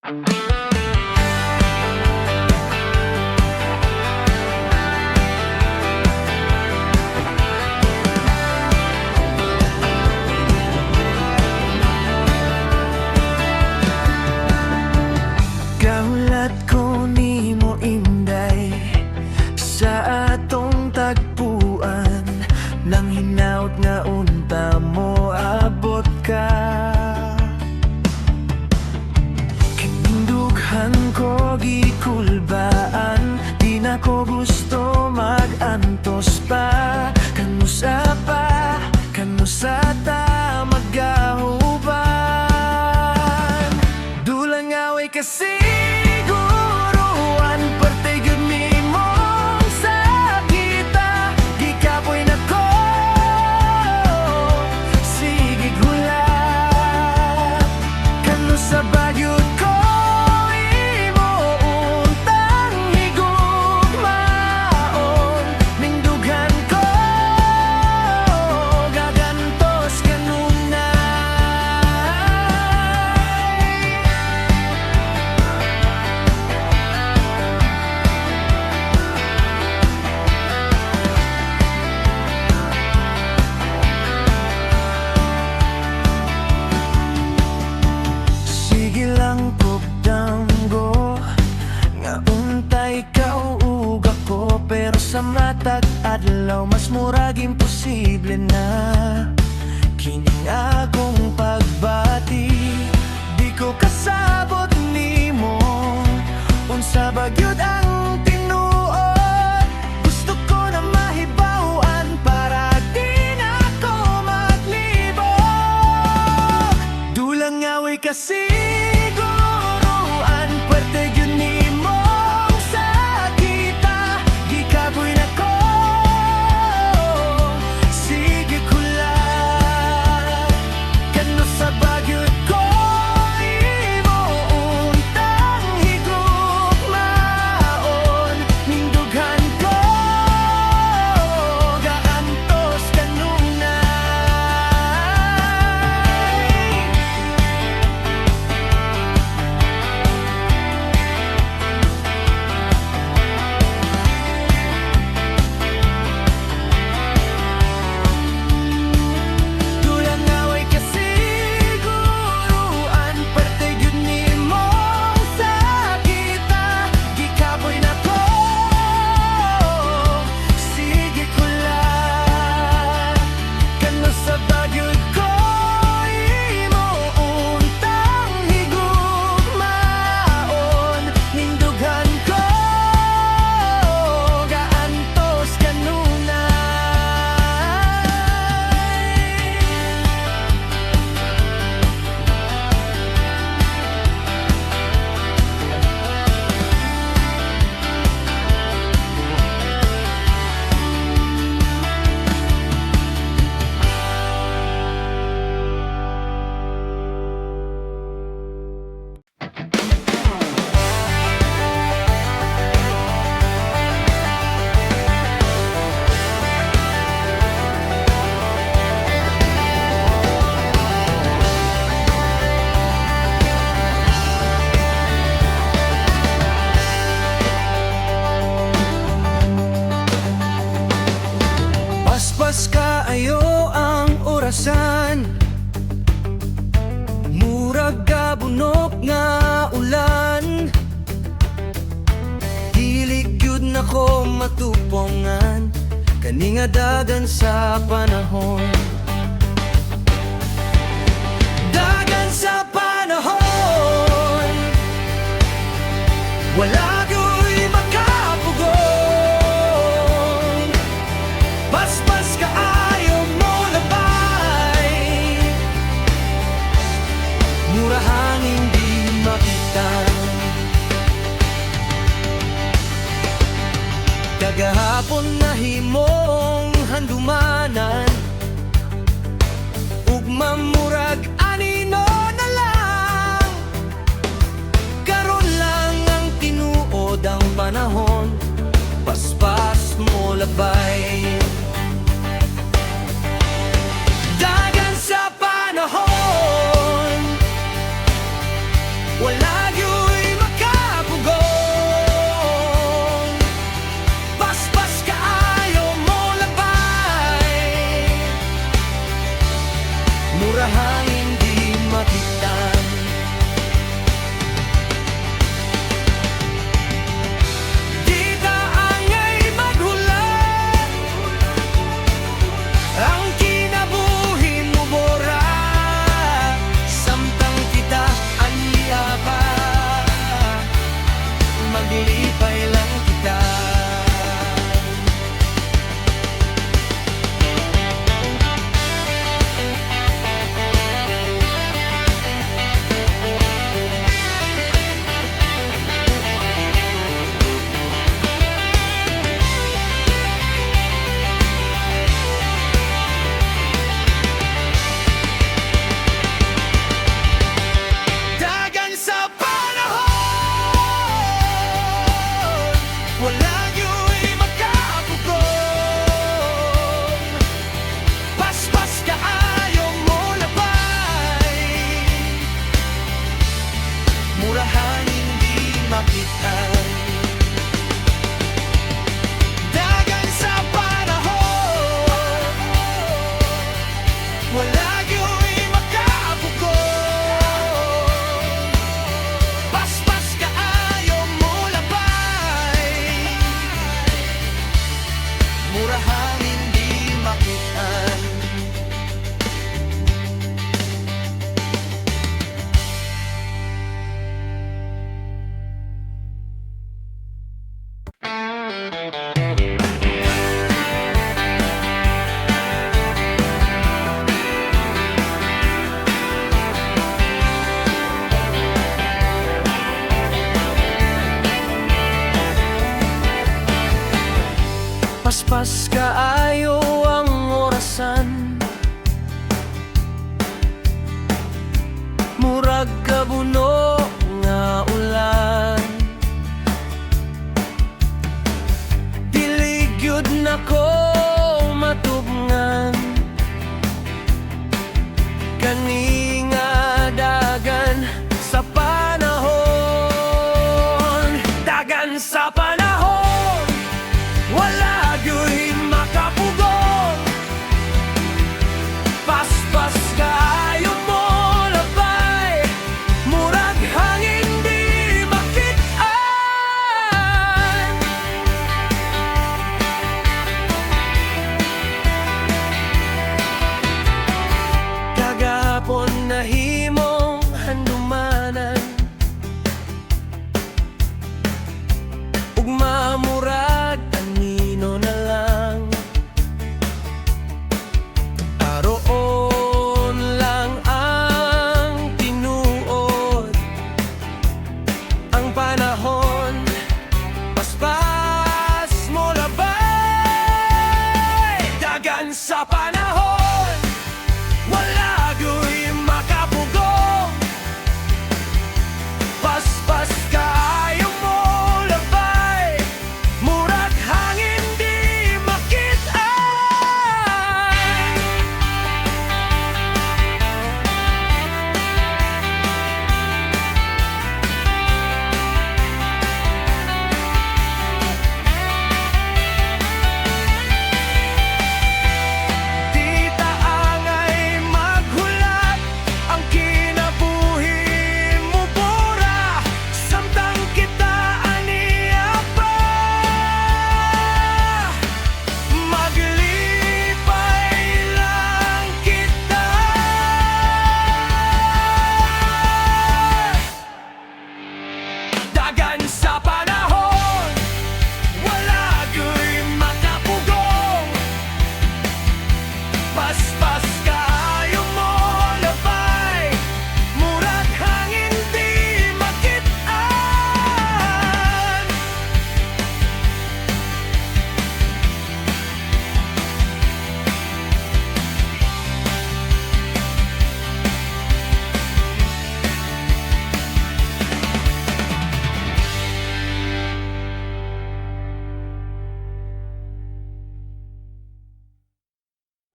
Kaulat ko nimo inday sa atong tagpuan, nang hinaut nga unta mo abot ka. Kinindughan ko gikulbaan, di na ko gusto mag-antos pa. Kanusa pa, kanusa ta magahuban. Dulang away kasi sa matag adlaw, mas murag imposible na kining akong pagbati. Di ko kasabot nimo unsa ba gyud ang tinuod. Gusto ko na mahibaw-an para di na ko maglibot. Dulang away kasi kaayo ang orasan, murag gabunok nga ulan. Dili gyud nako matupongan kani nga dagan sa panahon. Dagan sa panahon, wala gyud makapugon. Basbas kaayo mo labay, murahan hindi makita. Kagahapon na himong handumanan, ug mamurag anino na lang. Karon lang ang tinuod makitaan. Dagan sa panahon, wala gyu'y makabugo. Paspas kaayo mo labay, murahang hindi makitaan. Paspas kaayo